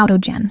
AutoGen,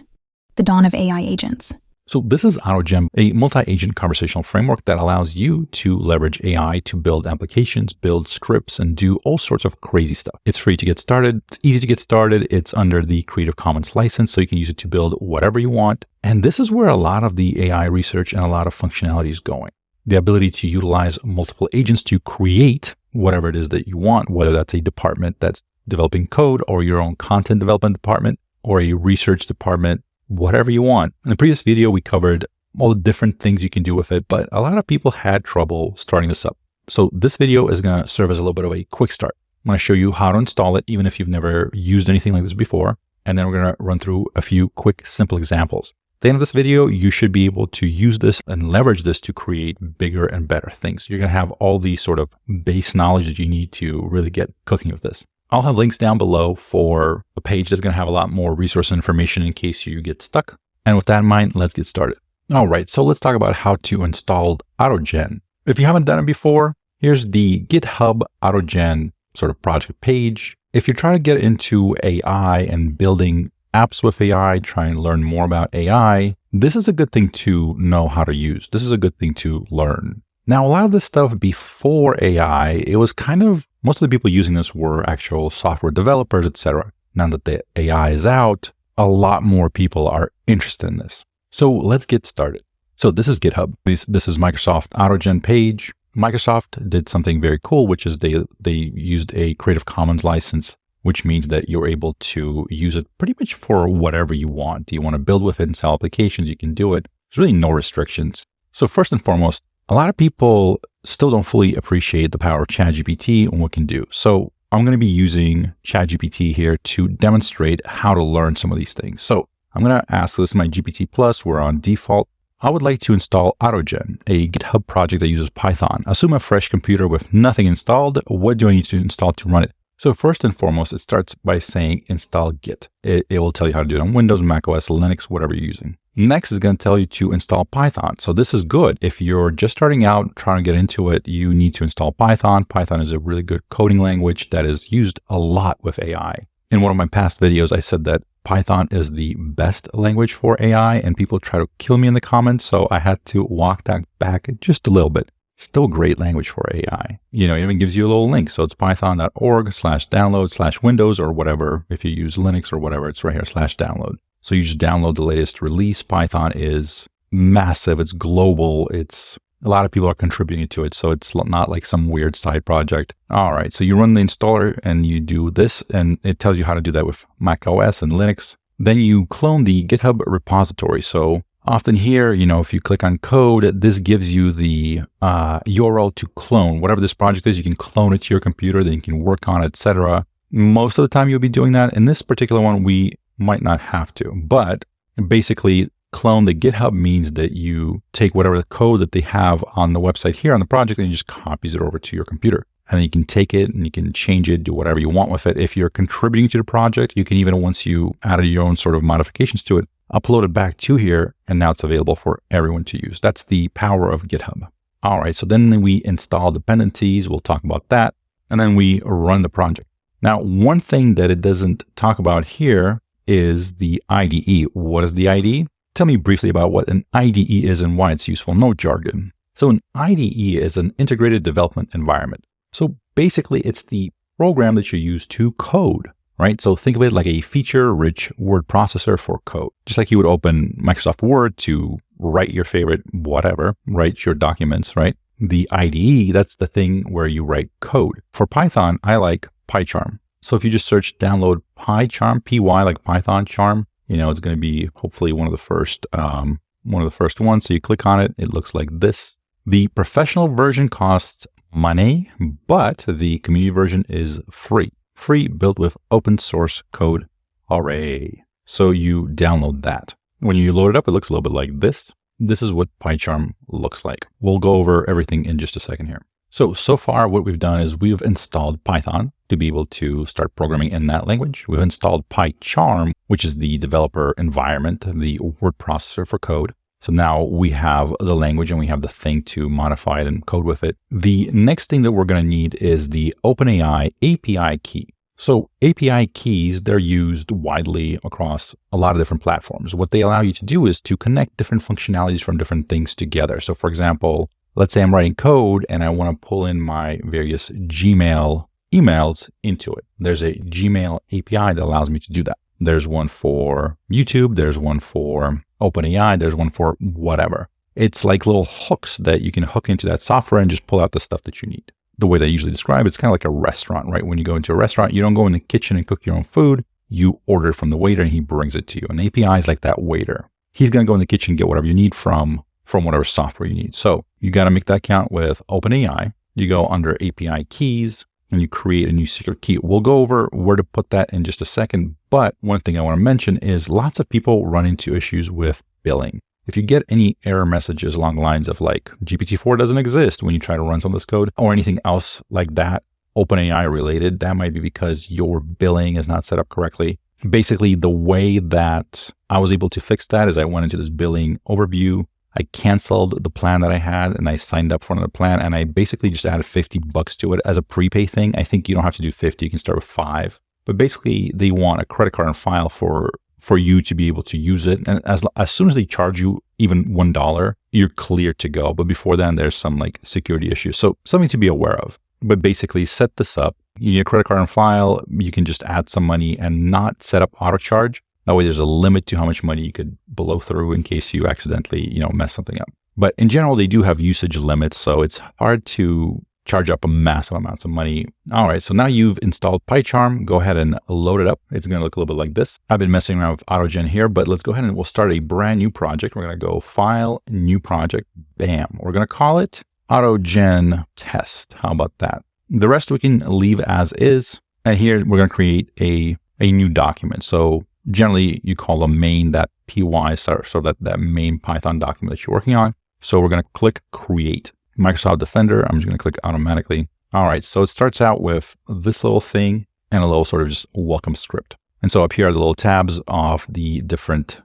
the dawn of AI agents. So this is AutoGen, a multi-agent conversational framework that allows you to leverage AI to build applications, build scripts, and do all sorts of crazy stuff. It's free to get started. It's easy to get started. It's under the Creative Commons license, so you can use it to build whatever you want. And this is where a lot of the AI research and a lot of functionality is going. The ability to utilize multiple agents to create whatever it is that you want, whether that's a department that's developing code or your own content development department or a research department, whatever you want. In the previous video, we covered all the different things you can do with it, but a lot of people had trouble starting this up. So this video is going to serve as a little bit of a quick start. I'm going to show you how to install it, even if you've never used anything like this before. And then we're going to run through a few quick, simple examples. At the end of this video, you should be able to use this and leverage this to create bigger and better things. You're going to have all the sort of base knowledge that you need to really get cooking with this. I'll have links down below for a page that's going to have a lot more resource information in case you get stuck. And with that in mind, let's get started. All right, so let's talk about how to install AutoGen. If you haven't done it before, here's the GitHub AutoGen sort of project page. If you're trying to get into AI and building apps with AI, try and learn more about AI, this is a good thing to know how to use. This is a good thing to learn. Now, a lot of this stuff before AI, it was kind of, most of the people using this were actual software developers, etc. Now that the AI is out, a lot more people are interested in this. So let's get started. So this is GitHub. This is Microsoft AutoGen page. Microsoft did something very cool, which is they used a Creative Commons license, which means that you're able to use it pretty much for whatever you want. Do you want to build with it and sell applications? You can do it. There's really no restrictions. So first and foremost, a lot of people still don't fully appreciate the power of ChatGPT and what it can do. So I'm going to be using ChatGPT here to demonstrate how to learn some of these things. So I'm going to ask, this is my GPT Plus. We're on default. I would like to install AutoGen, a GitHub project that uses Python. Assume a fresh computer with nothing installed. What do I need to install to run it? So first and foremost, it starts by saying install Git. It will tell you how to do it on Windows, Mac OS, Linux, whatever you're using. Next is going to tell you to install Python. So this is good. If you're just starting out, trying to get into it, you need to install Python. Python is a really good coding language that is used a lot with AI. In one of my past videos, I said that Python is the best language for AI, and people try to kill me in the comments. So I had to walk that back just a little bit. Still great language for AI. You know, it even gives you a little link. So it's python.org/download/Windows or whatever. If you use Linux or whatever, it's right here /download. So you just download the latest release. Python is massive. It's global. It's a lot of people are contributing to it. So it's not like some weird side project. All right. So you run the installer and you do this, and it tells you how to do that with Mac OS and Linux. Then you clone the GitHub repository. So often here, you know, if you click on code, this gives you the URL to clone. Whatever this project is, you can clone it to your computer, then you can work on it, etc. Most of the time you'll be doing that. In this particular one, we might not have to, but basically clone the GitHub means that you take whatever the code that they have on the website here on the project and you just copies it over to your computer. And then you can take it and you can change it, do whatever you want with it. If you're contributing to the project, you can even, once you added your own sort of modifications to it, upload it back to here, and now it's available for everyone to use. That's the power of GitHub. All right, so then we install dependencies. We'll talk about that. And then we run the project. Now, one thing that it doesn't talk about here is the IDE. What is the IDE? Tell me briefly about what an IDE is and why it's useful. No jargon. So an IDE is an integrated development environment. So basically, it's the program that you use to code, right? So think of it like a feature-rich word processor for code. Just like you would open Microsoft Word to write your favorite whatever, write your documents, right? The IDE, that's the thing where you write code. For Python, I like PyCharm. So if you just search download PyCharm, P-Y like Python charm, you know, it's going to be hopefully one of the first ones. So you click on it, it looks like this. The professional version costs money, but the community version is free. Free, built with open source code. Hooray. So you download that. When you load it up, it looks a little bit like this. This is what PyCharm looks like. We'll go over everything in just a second here. So far what we've done is we've installed Python to be able to start programming in that language. We've installed PyCharm, which is the developer environment, the word processor for code. So now we have the language and we have the thing to modify it and code with it. The next thing that we're going to need is the OpenAI API key. So API keys, they're used widely across a lot of different platforms. What they allow you to do is to connect different functionalities from different things together. So for example, let's say I'm writing code and I want to pull in my various Gmail emails into it. There's a Gmail API that allows me to do that. There's one for YouTube, there's one for OpenAI, there's one for whatever. It's like little hooks that you can hook into that software and just pull out the stuff that you need. The way that I usually describe it's kind of like a restaurant, right? When you go into a restaurant, you don't go in the kitchen and cook your own food. You order it from the waiter and he brings it to you. An API is like that waiter. He's going to go in the kitchen and get whatever you need from whatever software you need. So you got to make that account with OpenAI. You go under API keys and you create a new secret key. We'll go over where to put that in just a second. But one thing I want to mention is lots of people run into issues with billing. If you get any error messages along the lines of like GPT-4 doesn't exist when you try to run some of this code or anything else like that, OpenAI related, that might be because your billing is not set up correctly. Basically, the way that I was able to fix that is I went into this billing overview. I canceled the plan that I had and I signed up for another plan and I basically just added $50 to it as a prepay thing. I think you don't have to do 50, you can start with 5. But basically, they want a credit card on file for you to be able to use it. And as soon as they charge you even $1, you're clear to go. But before then, there's some like security issues. So something to be aware of. But basically set this up. You need a credit card on file. You can just add some money and not set up auto charge. That way there's a limit to how much money you could blow through in case you accidentally, mess something up. But in general, they do have usage limits. So it's hard to charge up a massive amounts of money. All right, so now you've installed PyCharm. Go ahead and load it up. It's going to look a little bit like this. I've been messing around with AutoGen here, but let's go ahead and we'll start a brand new project. We're going to go File, New Project, bam. We're going to call it AutoGen Test. How about that? The rest we can leave as is. And here we're going to create a new document. So generally you call the main.py, so that main Python document that you're working on. So we're going to click Create. Microsoft Defender, I'm just going to click automatically. All right, so it starts out with this little thing and a little sort of just welcome script. And so up here are the little tabs of the different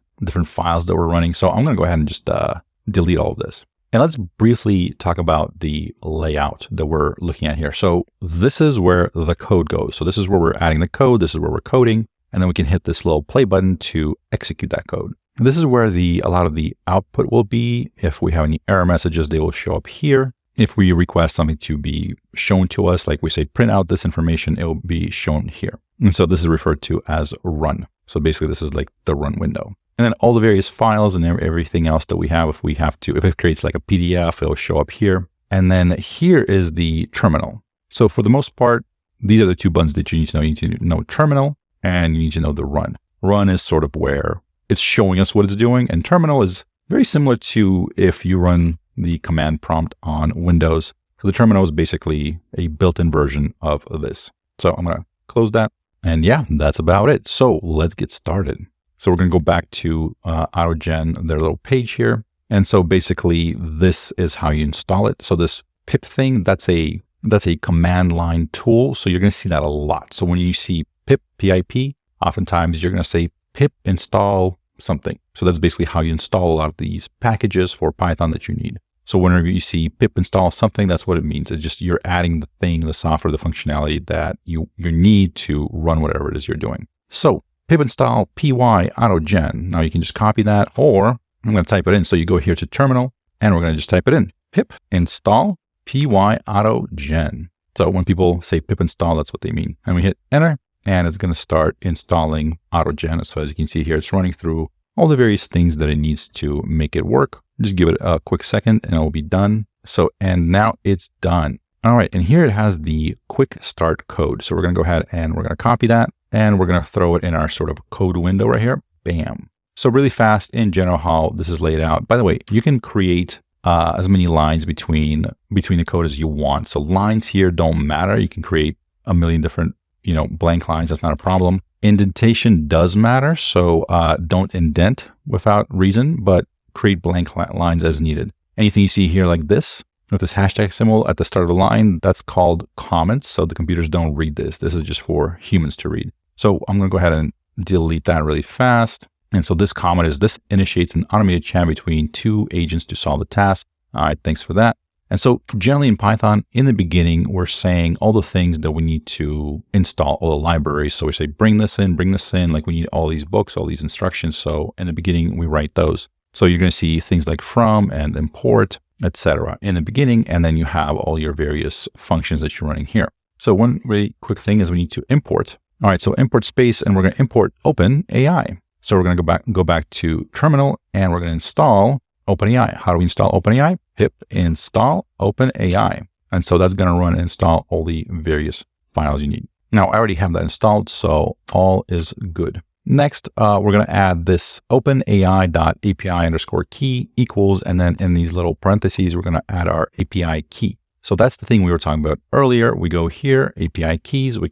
files that we're running. So I'm going to go ahead and just delete all of this. And let's briefly talk about the layout that we're looking at here. So this is where the code goes. So this is where we're adding the code. This is where we're coding. And then we can hit this little play button to execute that code. This is where a lot of the output will be. If we have any error messages, they will show up here. If we request something to be shown to us, like we say, print out this information, it will be shown here. And so this is referred to as run. So basically this is like the run window. And then all the various files and everything else that we have, if it creates like a PDF, it'll show up here. And then here is the terminal. So for the most part, these are the two buttons that you need to know. You need to know terminal and you need to know the run. Run is sort of where it's showing us what it's doing. And terminal is very similar to if you run the command prompt on Windows. So the terminal is basically a built-in version of this. So I'm going to close that. And yeah, that's about it. So let's get started. So we're going to go back to AutoGen, their little page here. And so basically this is how you install it. So this pip thing, that's a command line tool. So you're going to see that a lot. So when you see pip, PIP, oftentimes you're going to say pip install something. So that's basically how you install a lot of these packages for Python that you need. So whenever you see pip install something, that's what it means. It's just you're adding the thing, the software, the functionality that you need to run whatever it is you're doing. So pip install py AutoGen. Now you can just copy that, or I'm going to type it in. So you go here to terminal and we're going to just type it in. Pip install py AutoGen. So when people say pip install, that's what they mean. And we hit enter. And it's going to start installing AutoGen. So as you can see here, it's running through all the various things that it needs to make it work. Just give it a quick second and it will be done. So, and now it's done. All right. And here it has the quick start code. So we're going to go ahead and we're going to copy that and we're going to throw it in our sort of code window right here. Bam. So really fast in general how this is laid out. By the way, you can create as many lines between the code as you want. So lines here don't matter. You can create a million different blank lines, that's not a problem. Indentation does matter, so don't indent without reason, but create blank lines as needed. Anything you see here like this, with this hashtag symbol at the start of the line, that's called comments, so the computers don't read this. This is just for humans to read. So I'm going to go ahead and delete that really fast. And so this comment is, this initiates an automated chat between two agents to solve the task. All right, thanks for that. And so generally in Python, in the beginning, we're saying all the things that we need to install, all the libraries. So we say, bring this in, like we need all these books, all these instructions. So in the beginning, we write those. So you're going to see things like from and import, etc. in the beginning, and then you have all your various functions that you're running here. So one really quick thing is we need to import. All right, so import space, and we're going to import OpenAI. So we're going to go back to terminal, and we're going to install OpenAI. How do we install OpenAI? Pip install OpenAI. And so that's going to run and install all the various files you need. Now, I already have that installed, so all is good. Next, we're going to add this OpenAI.API_key equals, and then in these little parentheses, we're going to add our API key. So that's the thing we were talking about earlier. We go here, API keys, we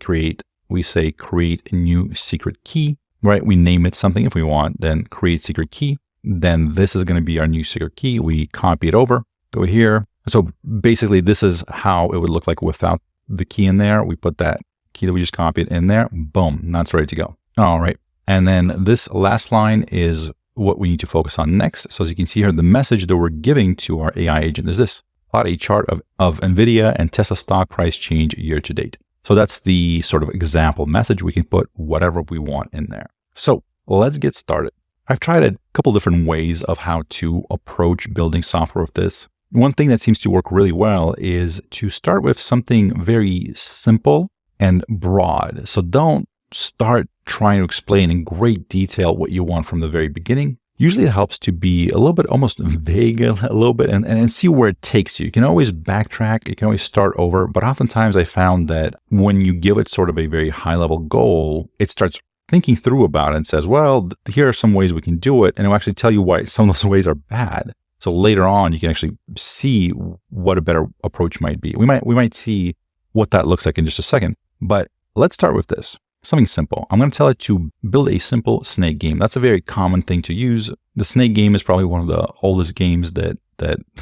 say create a new secret key, right? We name it something if we want, then create secret key. Then this is going to be our new secret key. We copy it over, go here. So basically this is how it would look like without the key in there. We put that key that we just copied in there, boom, that's ready to go. All right. And then this last line is what we need to focus on next. So as you can see here, the message that we're giving to our AI agent is this: plot a chart of NVIDIA and Tesla stock price change year to date. So that's the sort of example message. We can put whatever we want in there. So let's get started. I've tried a couple different ways of how to approach building software with this. One thing that seems to work really well is to start with something very simple and broad. So don't start trying to explain in great detail what you want from the very beginning. Usually it helps to be a little bit almost vague a little bit and see where it takes you. You can always backtrack, you can always start over, but oftentimes I found that when you give it sort of a very high level goal, it starts thinking through about it and says, well, here are some ways we can do it. And it'll actually tell you why some of those ways are bad. So later on, you can actually see what a better approach might be. We might see what that looks like in just a second, but let's start with this. Something simple. I'm going to tell it to build a simple snake game. That's a very common thing to use. The snake game is probably one of the oldest games that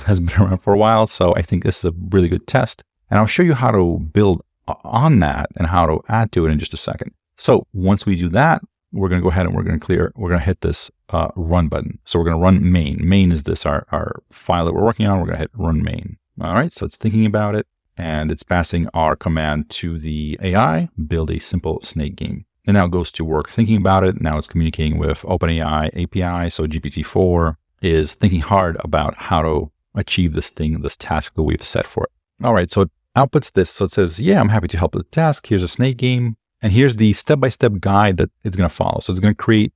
has been around for a while. So I think this is a really good test. And I'll show you how to build on that and how to add to it in just a second. So once we do that, we're going to go ahead and we're going to hit this run button. So we're going to run main. Main is this, our file that we're working on. We're going to hit run main. All right. So it's thinking about it. And it's passing our command to the AI, build a simple snake game. And now it goes to work thinking about it. Now it's communicating with OpenAI API. So GPT-4 is thinking hard about how to achieve this task that we've set for it. All right, so it outputs this. So it says, yeah, I'm happy to help with the task. Here's a snake game. And here's the step-by-step guide that it's going to follow. So it's going to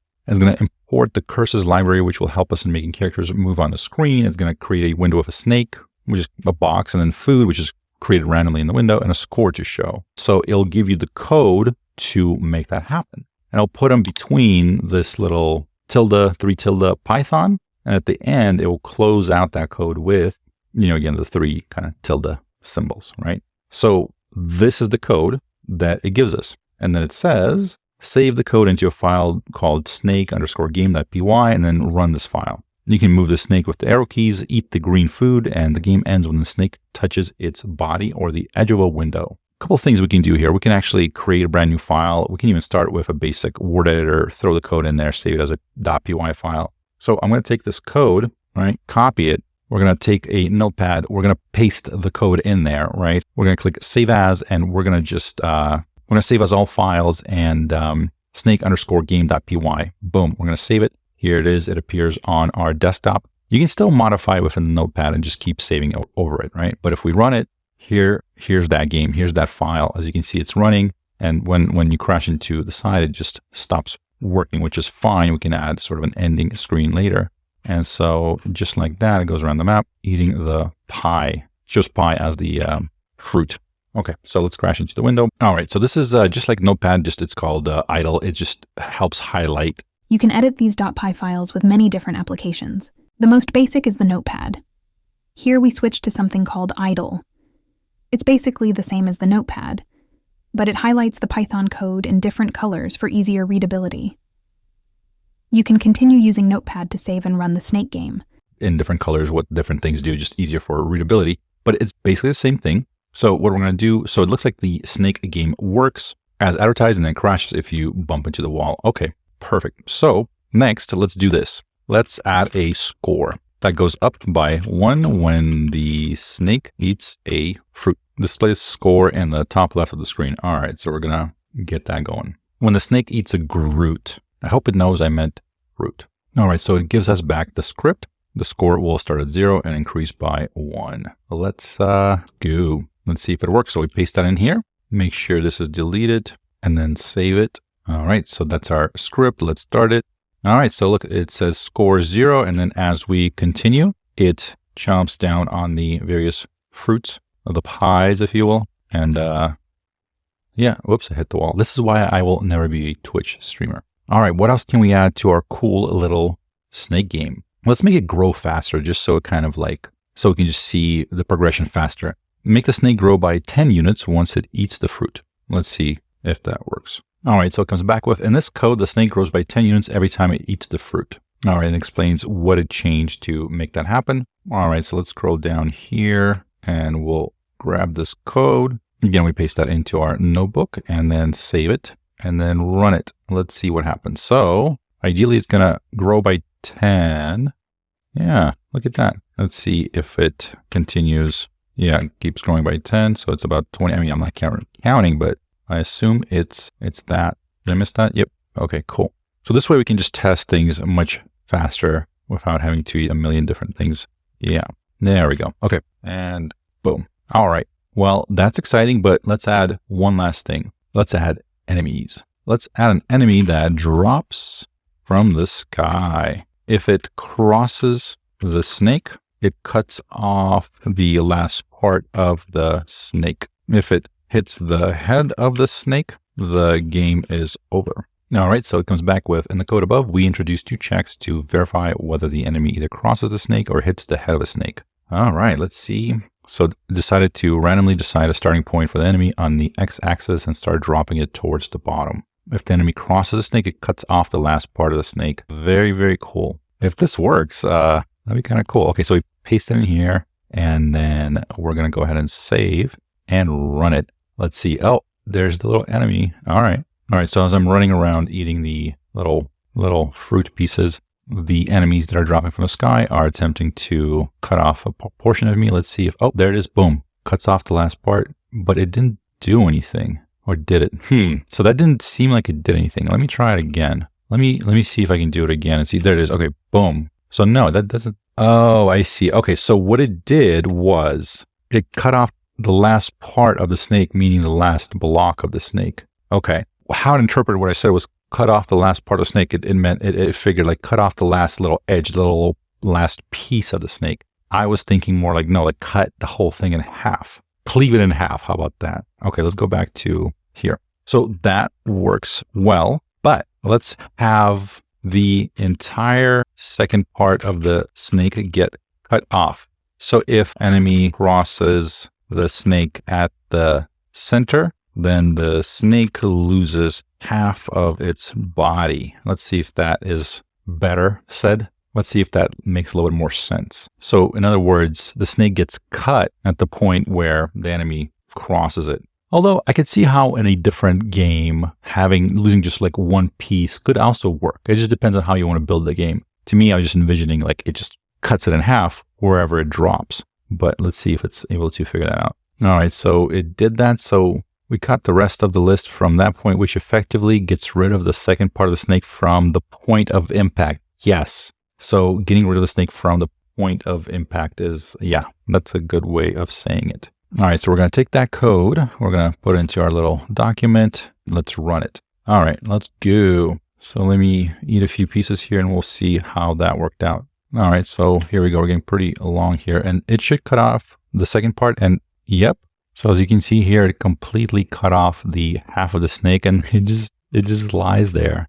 import the curses library, which will help us in making characters move on the screen. It's going to create a window of a snake, which is a box, and then food, which is created randomly in the window, and a score to show. So it'll give you the code to make that happen. And I'll put them between this little tilde, 3 tilde Python. And at the end, it will close out that code with, again, the 3 kind of tilde symbols, right? So this is the code that it gives us. And then it says, save the code into a file called snake_game.py and then run this file. You can move the snake with the arrow keys, eat the green food, and the game ends when the snake touches its body or the edge of a window. A couple of things we can do here. We can actually create a brand new file. We can even start with a basic word editor, throw the code in there, save it as a .py file. So I'm going to take this code, right, copy it. We're going to take a notepad. We're going to paste the code in there, right? We're going to click save as, and we're going to just, we're going to save as all files and snake_game.py. Boom. We're going to save it. Here it is. It appears on our desktop. You can still modify within the notepad and just keep saving over it, right? But if we run it, here's that game. Here's that file. As you can see, it's running. And when you crash into the side, it just stops working, which is fine. We can add sort of an ending screen later. And so just like that, it goes around the map, eating the pie. Shows pie as the fruit. Okay, so let's crash into the window. All right, so this is just like Notepad, just it's called idle. It just helps highlight. You can edit these .py files with many different applications. The most basic is the Notepad. Here we switch to something called idle. It's basically the same as the Notepad, but it highlights the Python code in different colors for easier readability. You can continue using Notepad to save and run the snake game. In different colors, what different things do, just easier for readability, but it's basically the same thing. So what we're going to do, so it looks like the snake game works as advertised and then crashes if you bump into the wall. Okay, perfect. So next, let's do this. Let's add a score. that goes up by 1 when the snake eats a fruit. Display the score in the top left of the screen. All right, so we're going to get that going. When the snake eats a Groot, I hope it knows I meant root. All right, so it gives us back the script. The score will start at 0 and increase by 1. Let's go. Let's see if it works. So we paste that in here. Make sure this is deleted and then save it. All right, so that's our script. Let's start it. All right, so look, it says score 0. And then as we continue, it chomps down on the various fruits of the pies, if you will. And yeah, whoops, I hit the wall. This is why I will never be a Twitch streamer. All right, what else can we add to our cool little snake game? Let's make it grow faster, just so it kind of like, so we can just see the progression faster. Make the snake grow by 10 units once it eats the fruit. Let's see if that works. All right, so it comes back with, in this code, the snake grows by 10 units every time it eats the fruit. All right, it explains what it changed to make that happen. All right, so let's scroll down here and we'll grab this code. Again, we paste that into our notebook and then save it and then run it. Let's see what happens. So ideally, it's going to grow by 10. Yeah, look at that. Let's see if it continues. Yeah, it keeps growing by 10. So it's about 20. I mean, I'm not counting, but I assume it's that. Did I miss that? Yep. Okay, cool. So this way we can just test things much faster without having to eat a million different things. Yeah, there we go. Okay, and boom. All right. Well, that's exciting, but let's add one last thing. Let's add enemies. Let's add an enemy that drops from the sky. If it crosses the snake, it cuts off the last part of the snake. If it hits the head of the snake, the game is over. All right, so it comes back with, in the code above, we introduce 2 checks to verify whether the enemy either crosses the snake or hits the head of a snake. All right, let's see. So decided to randomly decide a starting point for the enemy on the x-axis and start dropping it towards the bottom. If the enemy crosses the snake, it cuts off the last part of the snake. Very, very cool. If this works, that'd be kind of cool. Okay, so we paste it in here, and then we're going to go ahead and save and run it. Let's see. Oh, there's the little enemy. All right. All right, so as I'm running around eating the little fruit pieces, the enemies that are dropping from the sky are attempting to cut off a portion of me. Let's see if, oh, there it is. Boom. Cuts off the last part, but it didn't do anything. Or did it? So that didn't seem like it did anything. Let me try it again. Let me see if I can do it again and see. There it is. Okay, boom. So no, that doesn't. Oh, I see. Okay, so what it did was it cut off the last part of the snake, meaning the last block of the snake. Okay. How to interpret what I said was cut off the last part of the snake. It meant, it figured like cut off the last little edge, the little last piece of the snake. I was thinking more like, no, like cut the whole thing in half. Cleave it in half. How about that? Okay, let's go back to here. So that works well, but let's have the entire second part of the snake get cut off. So if enemy crosses the snake at the center, then the snake loses half of its body. Let's see if that is better said. Let's see if that makes a little bit more sense. So in other words, the snake gets cut at the point where the enemy crosses it. Although I could see how in a different game, losing just like one piece could also work. It just depends on how you want to build the game. To me, I was just envisioning like it just cuts it in half wherever it drops. But let's see if it's able to figure that out. All right, so it did that. So we cut the rest of the list from that point, which effectively gets rid of the second part of the snake from the point of impact. Yes. So getting rid of the snake from the point of impact is, yeah, that's a good way of saying it. All right, so we're going to take that code. We're going to put it into our little document. Let's run it. All right, let's go. So let me eat a few pieces here and we'll see how that worked out. All right, so here we go. We're getting pretty along here and it should cut off the second part. And yep. So as you can see here, it completely cut off the half of the snake and it just lies there,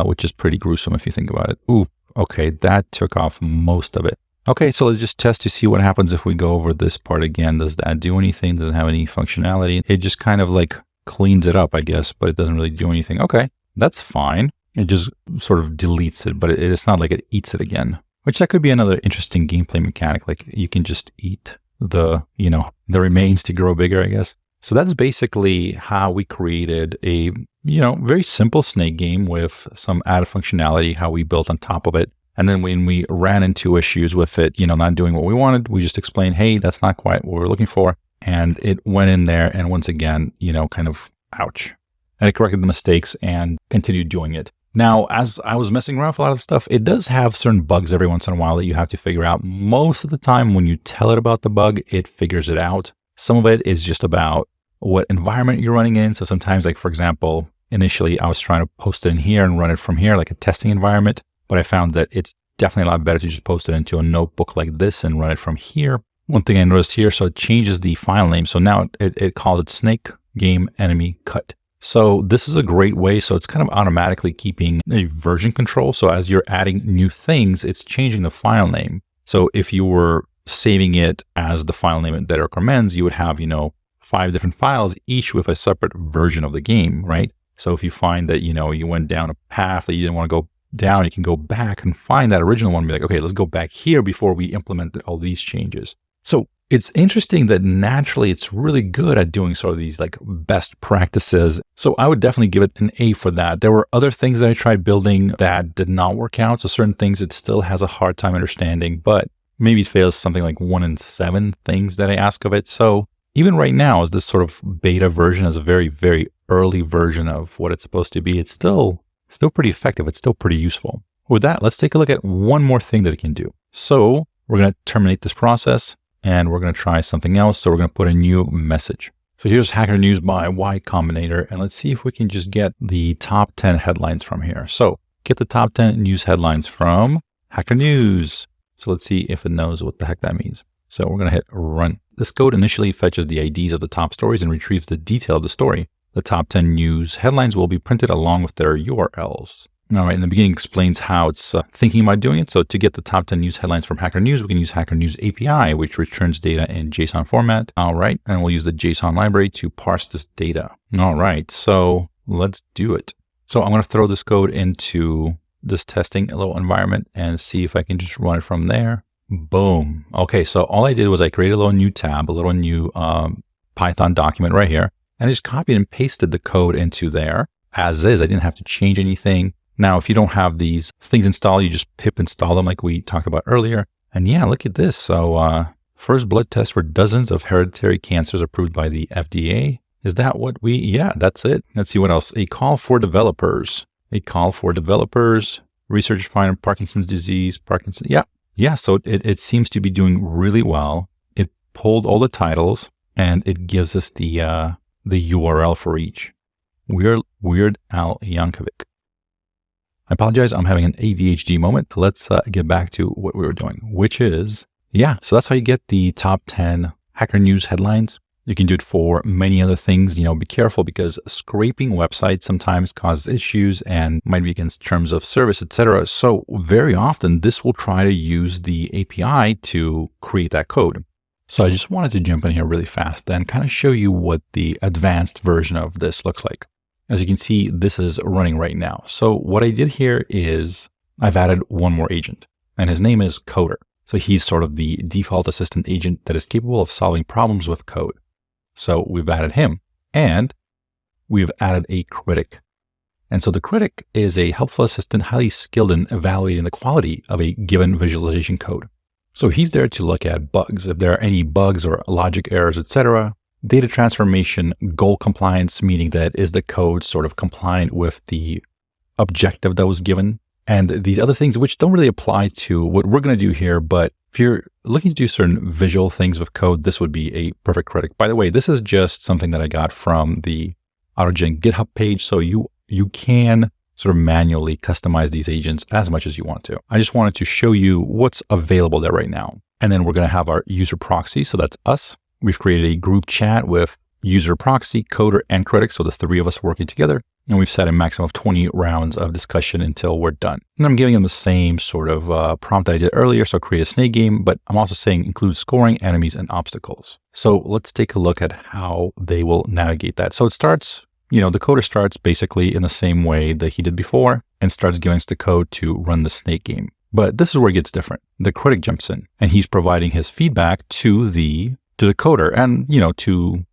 which is pretty gruesome if you think about it. Ooh. Okay, that took off most of it. Okay, so let's just test to see what happens if we go over this part again. Does that do anything? Does it have any functionality? It just kind of like cleans it up, I guess, but it doesn't really do anything. Okay, that's fine. It just sort of deletes it, but it's not like it eats it again, which that could be another interesting gameplay mechanic. Like you can just eat the remains to grow bigger, I guess. So that's basically how we created a, very simple snake game with some added functionality, how we built on top of it. And then when we ran into issues with it, not doing what we wanted, we just explained, hey, that's not quite what we're looking for. And it went in there and once again, kind of ouch. And it corrected the mistakes and continued doing it. Now, as I was messing around with a lot of stuff, it does have certain bugs every once in a while that you have to figure out. Most of the time when you tell it about the bug, it figures it out. Some of it is just about what environment you're running in. So sometimes, like for example, initially I was trying to post it in here and run it from here, like a testing environment. But I found that it's definitely a lot better to just post it into a notebook like this and run it from here. One thing I noticed here, so it changes the file name. So now it calls it snake game enemy cut. So this is a great way. So it's kind of automatically keeping a version control. So as you're adding new things, it's changing the file name. So if you were saving it as the file name that it recommends, you would have, 5 different files, each with a separate version of the game, right? So if you find that, you went down a path that you didn't want to go down, you can go back and find that original one and be like, okay, let's go back here before we implemented all these changes. So it's interesting that naturally it's really good at doing sort of these like best practices. So I would definitely give it an A for that. There were other things that I tried building that did not work out. So certain things it still has a hard time understanding, but maybe it fails something like 1 in 7 things that I ask of it. So even right now, as this sort of beta version is a very, very early version of what it's supposed to be, it's still pretty effective. It's still pretty useful. With that, let's take a look at one more thing that it can do. So we're going to terminate this process. And we're going to try something else. So we're going to put a new message. So here's Hacker News by Y Combinator. And let's see if we can just get the top 10 headlines from here. So get the top 10 news headlines from Hacker News. So let's see if it knows what the heck that means. So we're going to hit run. This code initially fetches the IDs of the top stories and retrieves the detail of the story. The top 10 news headlines will be printed along with their URLs. All right, in the beginning explains how it's thinking about doing it. So to get the top 10 news headlines from Hacker News, we can use Hacker News API, which returns data in JSON format. All right, and we'll use the JSON library to parse this data. All right, so let's do it. So I'm going to throw this code into this testing little environment and see if I can just run it from there. Boom. Okay, so all I did was I created a little new tab, a little new Python document right here, and I just copied and pasted the code into there as is. I didn't have to change anything. Now, if you don't have these things installed, you just pip install them like we talked about earlier. And yeah, look at this. So first blood test for dozens of hereditary cancers approved by the FDA. Is that what yeah, that's it. Let's see what else. A call for developers. Research find Parkinson's disease, Yeah, so it seems to be doing really well. It pulled all the titles and it gives us the URL for each. Weird Al Yankovic. I apologize, I'm having an ADHD moment. Let's get back to what we were doing, which is, so that's how you get the top 10 Hacker News headlines. You can do it for many other things. Be careful because scraping websites sometimes causes issues and might be against terms of service, etc. So very often this will try to use the API to create that code. So I just wanted to jump in here really fast and kind of show you what the advanced version of this looks like. As you can see, this is running right now. So what I did here is I've added one more agent and his name is Coder. So he's sort of the default assistant agent that is capable of solving problems with code. So we've added him and we've added a critic. And so the critic is a helpful assistant, highly skilled in evaluating the quality of a given visualization code. So he's there to look at bugs, if there are any bugs or logic errors, etc. Data transformation, goal compliance, meaning that is the code sort of compliant with the objective that was given. And these other things, which don't really apply to what we're going to do here, but if you're looking to do certain visual things with code, this would be a perfect critic. By the way, this is just something that I got from the AutoGen GitHub page. So you can sort of manually customize these agents as much as you want to. I just wanted to show you what's available there right now. And then we're going to have our user proxy. So that's us. We've created a group chat with user proxy, coder, and critic. So the 3 of us working together. And we've set a maximum of 20 rounds of discussion until we're done. And I'm giving them the same sort of prompt that I did earlier. So create a snake game, but I'm also saying include scoring, enemies, and obstacles. So let's take a look at how they will navigate that. So it starts, the coder starts basically in the same way that he did before and starts giving us the code to run the snake game. But this is where it gets different. The critic jumps in and he's providing his feedback to the to the coder and,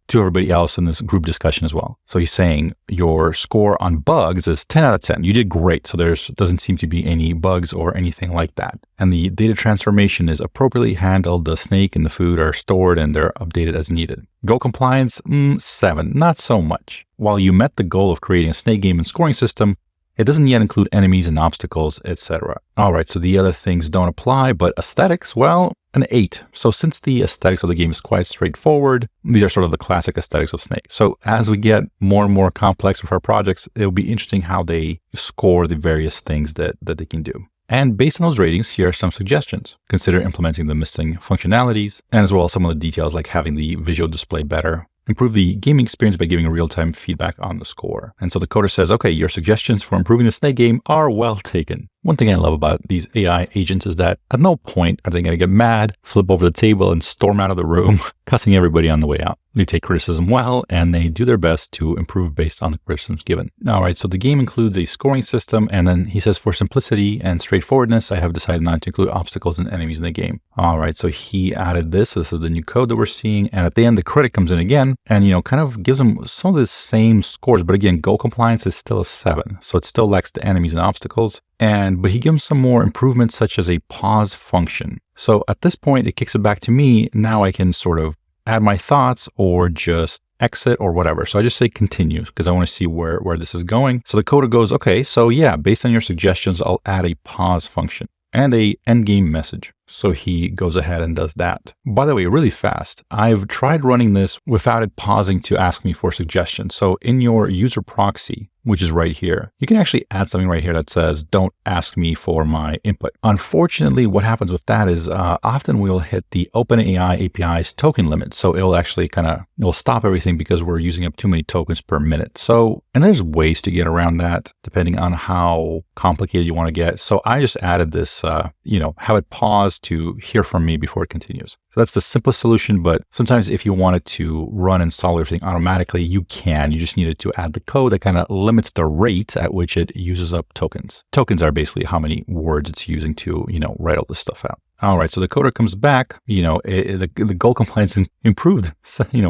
to everybody else in this group discussion as well. So he's saying your score on bugs is 10 out of 10. You did great. So doesn't seem to be any bugs or anything like that. And the data transformation is appropriately handled. The snake and the food are stored and they're updated as needed. Goal compliance, 7, not so much. While you met the goal of creating a snake game and scoring system, it doesn't yet include enemies and obstacles, etc. All right, so the other things don't apply, but aesthetics, well, an 8. So since the aesthetics of the game is quite straightforward, these are sort of the classic aesthetics of Snake. So as we get more and more complex with our projects, it'll be interesting how they score the various things that they can do. And based on those ratings, here are some suggestions. Consider implementing the missing functionalities, and as well as some of the details like having the visual display better. Improve the gaming experience by giving real-time feedback on the score. And so the coder says, okay, your suggestions for improving the Snake game are well taken. One thing I love about these AI agents is that at no point are they going to get mad, flip over the table, and storm out of the room, cussing everybody on the way out. They take criticism well, and they do their best to improve based on the criticisms given. All right, so the game includes a scoring system, and then he says, for simplicity and straightforwardness, I have decided not to include obstacles and enemies in the game. All right, so he added this. This is the new code that we're seeing, and at the end, the critic comes in again, and, kind of gives them some of the same scores, but again, goal compliance is still a 7, so it still lacks the enemies and obstacles. But he gives them some more improvements, such as a pause function. So at this point, it kicks it back to me. Now I can sort of add my thoughts or just exit or whatever. So I just say continue because I want to see where this is going. So the coder goes, okay, so yeah, based on your suggestions, I'll add a pause function and a endgame message. So he goes ahead and does that. By the way, really fast, I've tried running this without it pausing to ask me for suggestions. So in your user proxy, which is right here, you can actually add something right here that says, don't ask me for my input. Unfortunately, what happens with that is often we'll hit the OpenAI API's token limit. So it'll actually it'll stop everything because we're using up too many tokens per minute. So, and there's ways to get around that depending on how complicated you want to get. So I just added this, have it pause to hear from me before it continues. So that's the simplest solution, but sometimes if you wanted to run and install everything automatically, you can. You just needed to add the code that kind of limits the rate at which it uses up tokens. Tokens are basically how many words it's using to, write all this stuff out. All right, so the coder comes back, the goal compliance improved,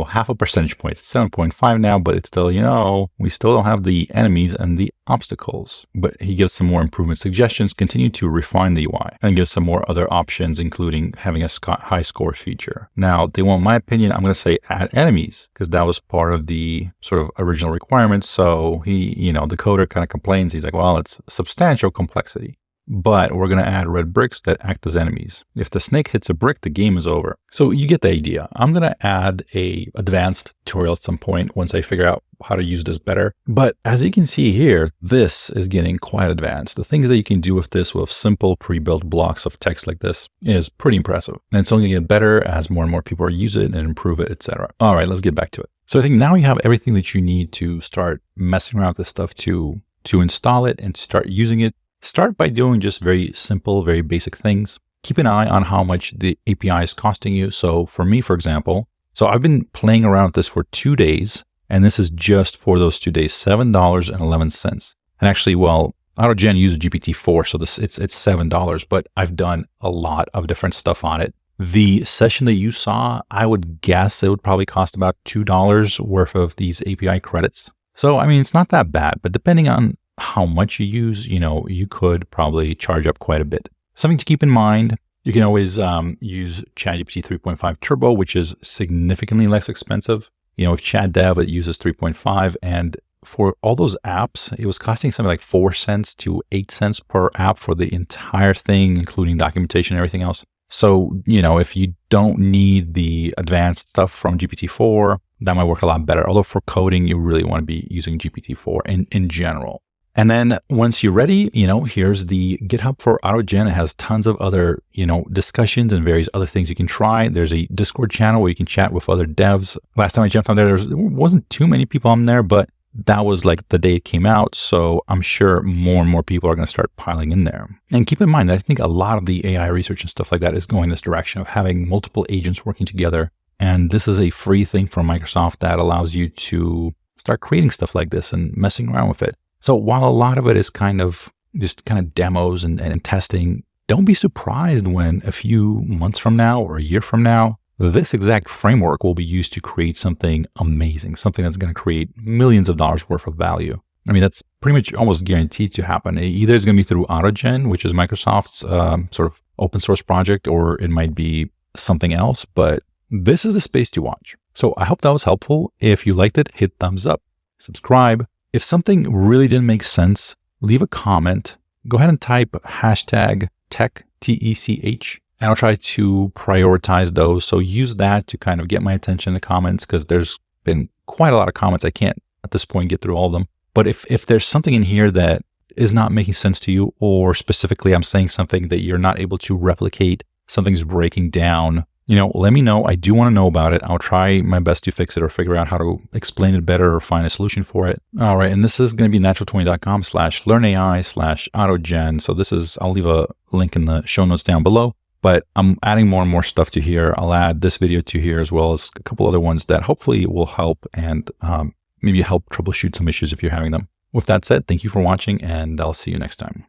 half a percentage point. It's 7.5 now, but it's still, we still don't have the enemies and the obstacles. But he gives some more improvement suggestions, continue to refine the UI, and gives some more other options, including having a high score feature. Now, they want my opinion, I'm going to say add enemies, because that was part of the sort of original requirements. So he, the coder kind of complains. He's like, well, it's substantial complexity. But we're going to add red bricks that act as enemies. If the snake hits a brick, the game is over. So you get the idea. I'm going to add a advanced tutorial at some point once I figure out how to use this better. But as you can see here, this is getting quite advanced. The things that you can do with this with simple pre-built blocks of text like this is pretty impressive. And it's only going to get better as more and more people use it and improve it, etc. All right, let's get back to it. So I think now you have everything that you need to start messing around with this stuff to install it and start using it. Start by doing just very simple, very basic things. Keep an eye on how much the API is costing you. So for me, for example, I've been playing around with this for 2 days, and this is just for those 2 days, $7.11. And actually, AutoGen uses GPT-4, so it's $7, but I've done a lot of different stuff on it. The session that you saw, I would guess it would probably cost about $2 worth of these API credits. So, it's not that bad, but depending on how much you use, you could probably charge up quite a bit. Something to keep in mind, you can always use ChatGPT 3.5 Turbo, which is significantly less expensive. With Chat Dev, it uses 3.5. And for all those apps, it was costing something like 4 cents to 8 cents per app for the entire thing, including documentation and everything else. So, if you don't need the advanced stuff from GPT-4, that might work a lot better. Although for coding, you really want to be using GPT-4 in general. And then once you're ready, here's the GitHub for AutoGen. It has tons of other, discussions and various other things you can try. There's a Discord channel where you can chat with other devs. Last time I jumped on there wasn't too many people on there, but that was like the day it came out. So I'm sure more and more people are going to start piling in there. And keep in mind that I think a lot of the AI research and stuff like that is going this direction of having multiple agents working together. And this is a free thing from Microsoft that allows you to start creating stuff like this and messing around with it. So while a lot of it is kind of demos and testing, don't be surprised when a few months from now or a year from now, this exact framework will be used to create something amazing, something that's going to create millions of dollars worth of value. I mean, that's pretty much almost guaranteed to happen. Either it's going to be through AutoGen, which is Microsoft's sort of open source project, or it might be something else, but this is the space to watch. So I hope that was helpful. If you liked it, hit thumbs up, subscribe. If something really didn't make sense, leave a comment. Go ahead and type hashtag tech, TECH, and I'll try to prioritize those. So use that to kind of get my attention in the comments, because there's been quite a lot of comments. I can't at this point get through all of them. But if there's something in here that is not making sense to you, or specifically I'm saying something that you're not able to replicate, something's breaking down, let me know. I do want to know about it. I'll try my best to fix it or figure out how to explain it better or find a solution for it. All right. And this is going to be natural20.com/learnai/AutoGen. So I'll leave a link in the show notes down below, but I'm adding more and more stuff to here. I'll add this video to here, as well as a couple other ones that hopefully will help and maybe help troubleshoot some issues if you're having them. With that said, thank you for watching, and I'll see you next time.